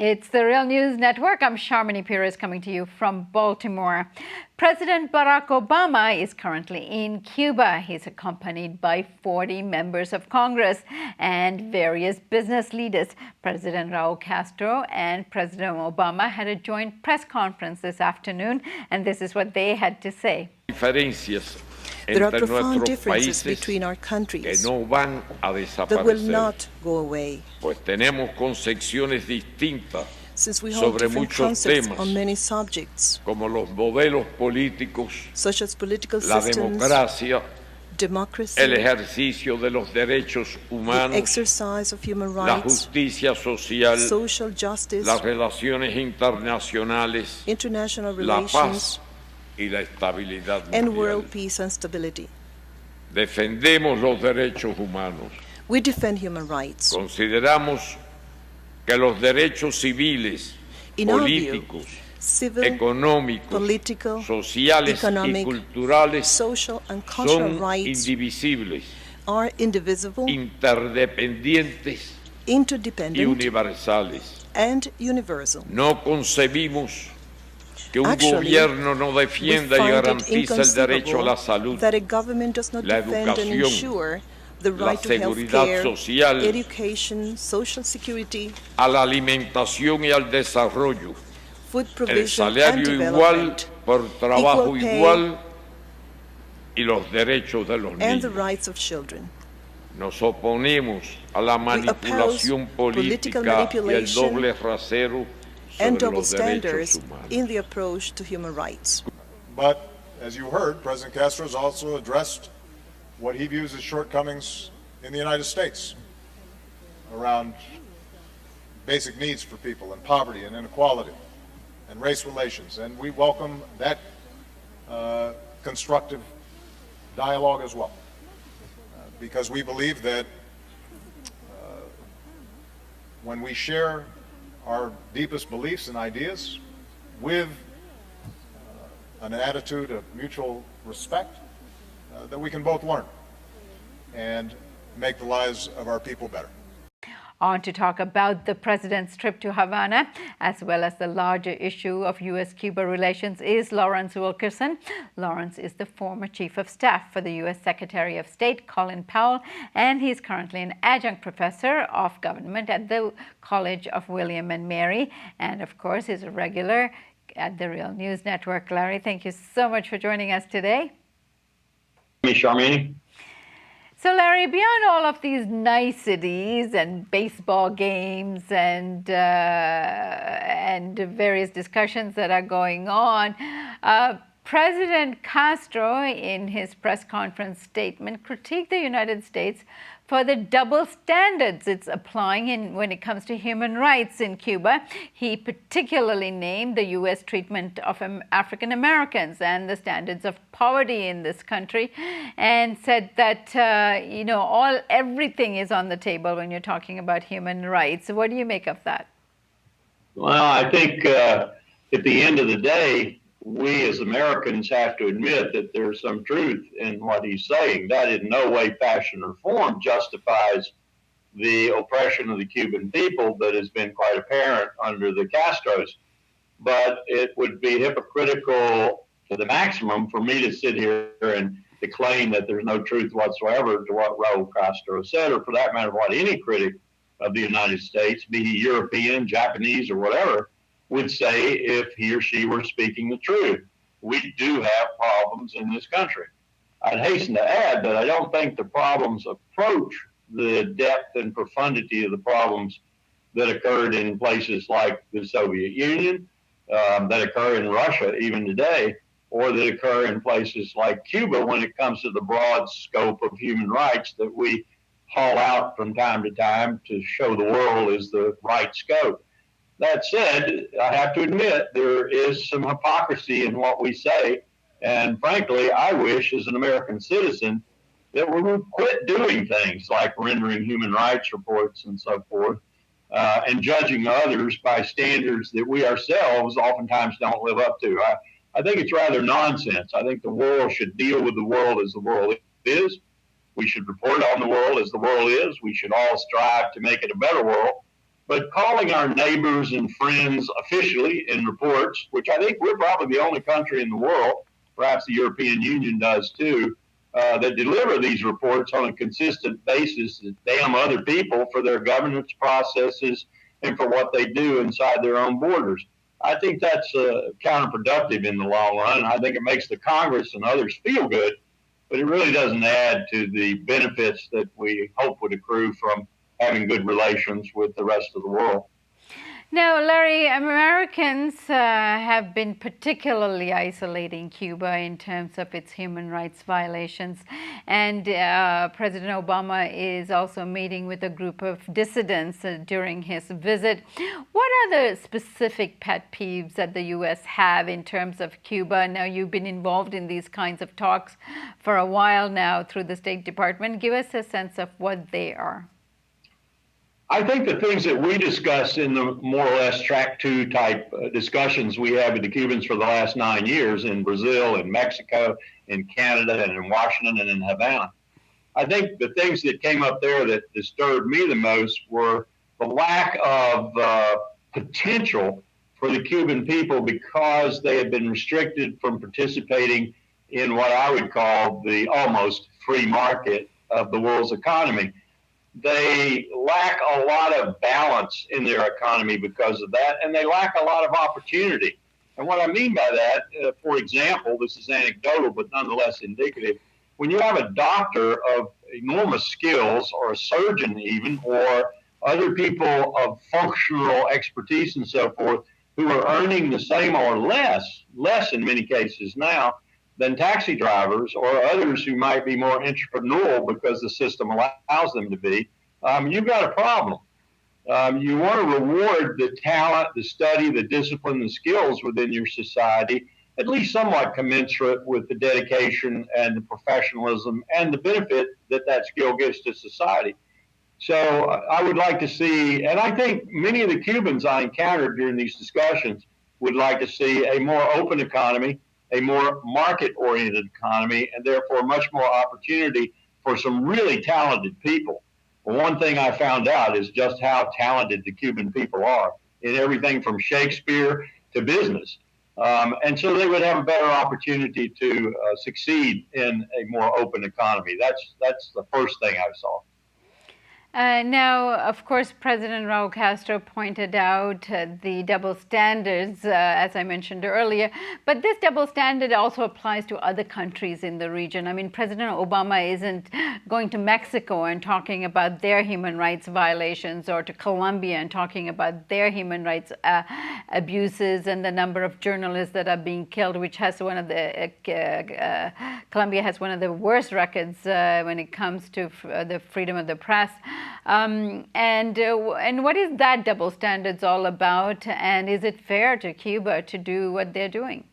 It's the Real News Network. I'm Sharmini Perez coming to you from Baltimore. President Barack Obama is currently in Cuba. He's accompanied by 40 members of Congress and various business leaders. President Raul Castro and President Obama had a joint press conference this afternoon, and this is what they had to say. There are profound differences between our countries that will not go away, since we hold different concepts on many subjects, such as political systems, democracy, the exercise of human rights, social justice, international relations, and world peace and stability. Defendemos los derechos humanos. We defend human rights. Consideramos que los derechos civiles, políticos, económicos, political, sociales economic, y culturales social and cultural son rights indivisibles, are indivisible, interdependientes interdependent, y universales. and universal. No concebimos que un gobierno no defienda y garantiza el derecho a la salud, that a government does not la defend and educación, ensure the la right to health seguridad care, social, education, social security, a la alimentación y al desarrollo, food el provision and salario igual development, por trabajo equal pay, igual y los derechos de los and the niños. rights of children. Nos oponemos a la manipulación política y el manipulation doble rasero and sobre double los derechos standards humanos. in the approach to human rights. But, as you heard, President Castro has also addressed what he views as shortcomings in the United States around basic needs for people and poverty and inequality and race relations. And we welcome that constructive dialogue as well, because we believe that when we share our deepest beliefs and ideas with an attitude of mutual respect, that we can both learn and make the lives of our people better. On to talk about the president's trip to Havana, as well as the larger issue of U.S.-Cuba relations, is Lawrence Wilkerson. Lawrence is the former chief of staff for the U.S. Secretary of State, Colin Powell, and he's currently an adjunct professor of government at the College of William and Mary. And of course, he's a regular at the Real News Network. Larry, thank you so much for joining us today. Sharmini. So, Larry, beyond all of these niceties and baseball games and various discussions that are going on, President Castro, in his press conference statement, critiqued the United States for the double standards it's applying when it comes to human rights in Cuba. He particularly named the U.S. treatment of African Americans and the standards of poverty in this country, and said that everything is on the table when you're talking about human rights. So what do you make of that? Well, I think at the end of the day, we as Americans have to admit that there's some truth in what he's saying. That in no way, fashion, or form justifies the oppression of the Cuban people that has been quite apparent under the Castros. But it would be hypocritical to the maximum for me to sit here and to claim that there's no truth whatsoever to what Raul Castro said, or for that matter, what any critic of the United States, be he European, Japanese, or whatever, would say if he or she were speaking the truth. We do have problems in this country. I'd hasten to add that I don't think the problems approach the depth and profundity of the problems that occurred in places like the Soviet Union, that occur in Russia even today, or that occur in places like Cuba when it comes to the broad scope of human rights that we haul out from time to time to show the world is the right scope. That said, I have to admit there is some hypocrisy in what we say. And frankly, I wish as an American citizen that we would quit doing things like rendering human rights reports and so forth, and judging others by standards that we ourselves oftentimes don't live up to. I think it's rather nonsense. I think the world should deal with the world as the world is. We should report on the world as the world is. We should all strive to make it a better world. but calling our neighbors and friends officially in reports, which I think we're probably the only country in the world, perhaps the European Union does too, that deliver these reports on a consistent basis that damn other people for their governance processes and for what they do inside their own borders. I think that's counterproductive in the long run. I think it makes the Congress and others feel good, but it really doesn't add to the benefits that we hope would accrue from having good relations with the rest of the world. Now, Larry, Americans have been particularly isolating Cuba in terms of its human rights violations. And President Obama is also meeting with a group of dissidents during his visit. What are the specific pet peeves that the U.S. have in terms of Cuba? Now, you've been involved in these kinds of talks for a while now through the State Department. Give us a sense of what they are. I think the things that we discuss in the more or less track two type discussions we have with the Cubans for the last 9 years in Brazil, in Mexico, in Canada, and in Washington, and in Havana. I think the things that came up there that disturbed me the most were the lack of potential for the Cuban people because they had been restricted from participating in what I would call the almost free market of the world's economy. They lack a lot of balance in their economy because of that, and they lack a lot of opportunity. And what I mean by that, for example, this is anecdotal, but nonetheless indicative. When you have a doctor of enormous skills, or a surgeon even, or other people of functional expertise and so forth, who are earning the same or less in many cases now, than taxi drivers or others who might be more entrepreneurial because the system allows them to be, you've got a problem. You want to reward the talent, the study, the discipline, the skills within your society, at least somewhat commensurate with the dedication and the professionalism and the benefit that that skill gives to society. So I would like to see, and I think many of the Cubans I encountered during these discussions would like to see a more open economy, a more market-oriented economy, and therefore much more opportunity for some really talented people. Well, one thing I found out is just how talented the Cuban people are in everything from Shakespeare to business. And so they would have a better opportunity to succeed in a more open economy. That's the first thing I saw. Now, of course, President Raul Castro pointed out the double standards, as I mentioned earlier, but this double standard also applies to other countries in the region. I mean, President Obama isn't going to Mexico and talking about their human rights violations, or to Colombia and talking about their human rights abuses and the number of journalists that are being killed, which has one of the, Colombia has one of the worst records when it comes to the freedom of the press. And what is that double standards all about? And is it fair to Cuba to do what they're doing?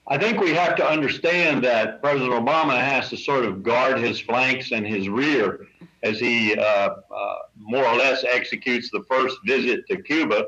I think we have to understand that President Obama has to sort of guard his flanks and his rear as he more or less executes the first visit to Cuba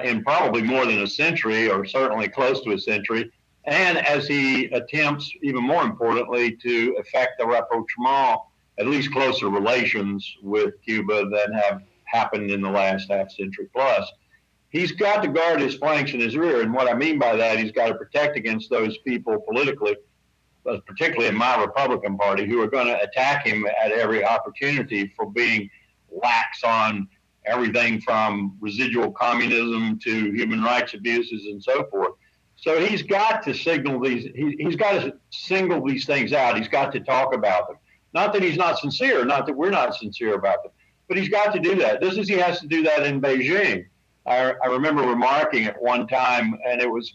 in probably more than a century, or certainly close to a century, and as he attempts, even more importantly, to effect a rapprochement, at least closer relations with Cuba than have happened in the last half century plus. He's got to guard his flanks and his rear. And what I mean by that, he's got to protect against those people politically, particularly in my Republican Party, who are going to attack him at every opportunity for being lax on everything from residual communism to human rights abuses and so forth. So he's got to signal these, he's got to single these things out. He's got to talk about them. Not that he's not sincere, not that we're not sincere about them, but he's got to do that. Just as he has to do that in Beijing. I remember remarking at one time, and it was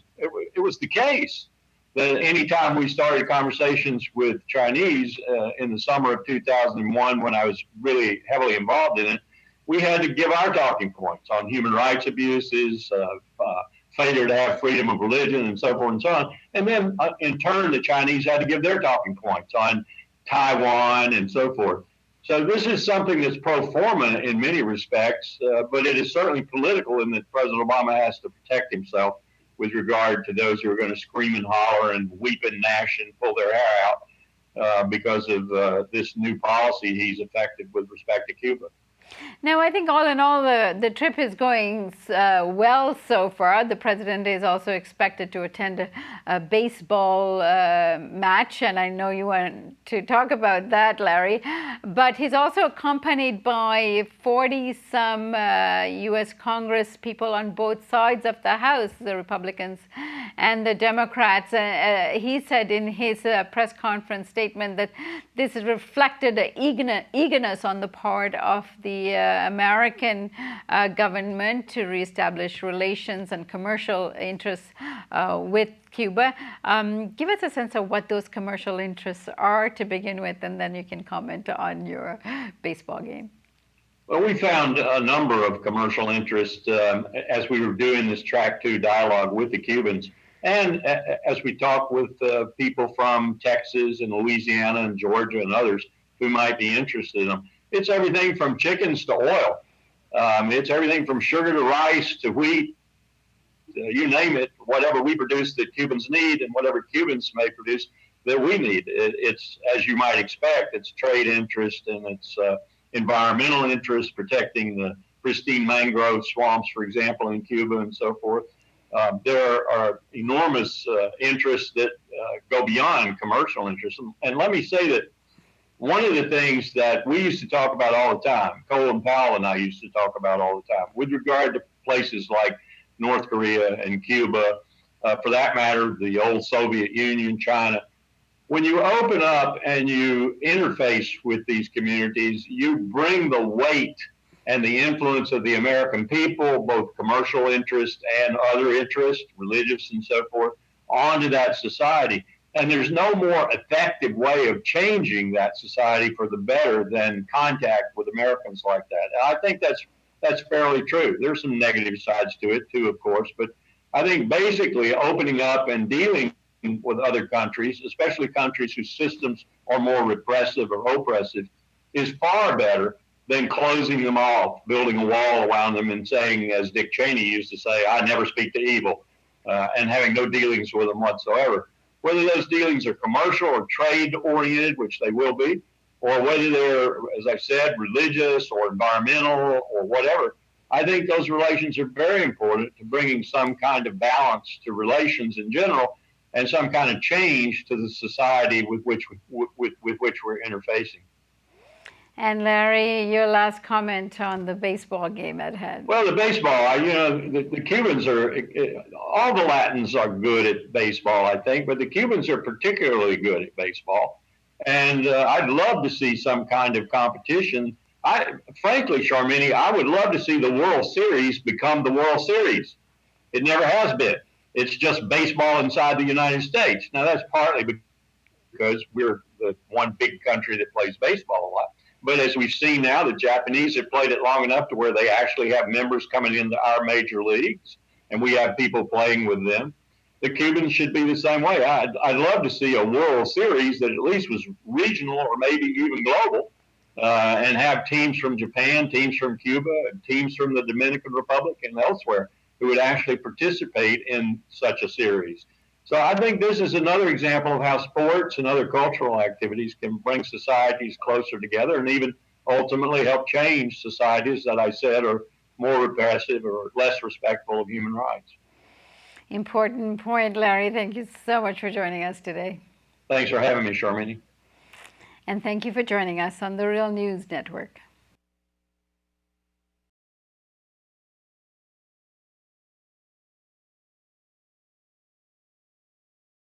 the case, that anytime we started conversations with Chinese in the summer of 2001, when I was really heavily involved in it, we had to give our talking points on human rights abuses, failure to have freedom of religion, and so forth and so on. And then in turn, the Chinese had to give their talking points on Taiwan and so forth. So this is something that's pro forma in many respects, but it is certainly political in that President Obama has to protect himself with regard to those who are going to scream and holler and weep and gnash and pull their hair out because of this new policy he's effected with respect to Cuba. Now, I think all in all, the trip is going well so far. The president is also expected to attend a baseball match, and I know you want to talk about that, Larry. But he's also accompanied by 40-some U.S. Congress people on both sides of the House, the Republicans and the Democrats. He said in his press conference statement that this reflected an eagerness on the part of the American government to reestablish relations and commercial interests with Cuba. Give us a sense of what those commercial interests are to begin with, and then you can comment on your baseball game. Well, we found a number of commercial interests as we were doing this Track 2 dialogue with the Cubans. And as we talk with people from Texas and Louisiana and Georgia and others who might be interested in them, it's everything from chickens to oil. It's everything from sugar to rice to wheat, you name it, whatever we produce that Cubans need and whatever Cubans may produce that we need. It's, as you might expect, it's trade interest and it's environmental interest, protecting the pristine mangrove swamps, for example, in Cuba and so forth. There are enormous interests that go beyond commercial interests. And let me say that one of the things that we used to talk about all the time, Colin Powell and I used to talk about all the time, with regard to places like North Korea and Cuba, for that matter, the old Soviet Union, China, when you open up and you interface with these communities, you bring the weight and the influence of the American people, both commercial interest and other interests, religious and so forth, onto that society. And there's no more effective way of changing that society for the better than contact with Americans like that. And I think that's fairly true. There's some negative sides to it too, of course, but I think basically opening up and dealing with other countries, especially countries whose systems are more repressive or oppressive, is far better than closing them off, building a wall around them and saying, as Dick Cheney used to say, I never speak to evil, and having no dealings with them whatsoever. Whether those dealings are commercial or trade-oriented, which they will be, or whether they're, as I said, religious or environmental or whatever, I think those relations are very important to bringing some kind of balance to relations in general and some kind of change to the society with which we're interfacing. And Larry, your last comment on the baseball game at hand. Well, the baseball, the Cubans are, all the Latins are good at baseball, I think, but the Cubans are particularly good at baseball. And I'd love to see some kind of competition. Frankly, Sharmini, I would love to see the World Series become the World Series. It never has been. It's just baseball inside the United States. Now, that's partly because we're the one big country that plays baseball a lot. But as we've seen now, the Japanese have played it long enough to where they actually have members coming into our major leagues, and we have people playing with them. The Cubans should be the same way. I'd love to see a World Series that at least was regional or maybe even global, and have teams from Japan, teams from Cuba, and teams from the Dominican Republic and elsewhere who would actually participate in such a series. So I think this is another example of how sports and other cultural activities can bring societies closer together and even ultimately help change societies that I said are more repressive or less respectful of human rights. Important point, Larry. Thank you so much for joining us today. Thanks for having me, Sharmini. And thank you for joining us on the Real News Network.